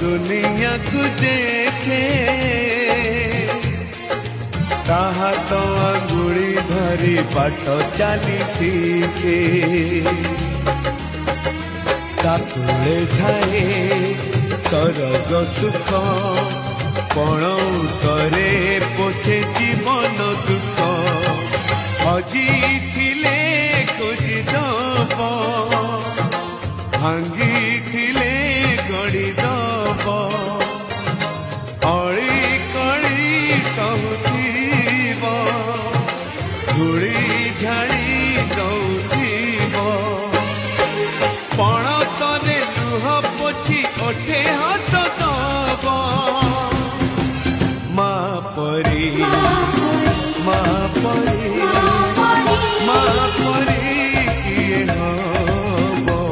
दुनिया को देखे ताहा तो अंगुड़ी धरी बाट चली सीखे ताकुले थाए सरग सुख पण करे पोछे जीवन दुख हजी थिले खोजी दब भांगी थिले गड़ी दब अड़ी कड़ी सहूब धूली झाड़ी दौब पण तने लुह पोछी ओठे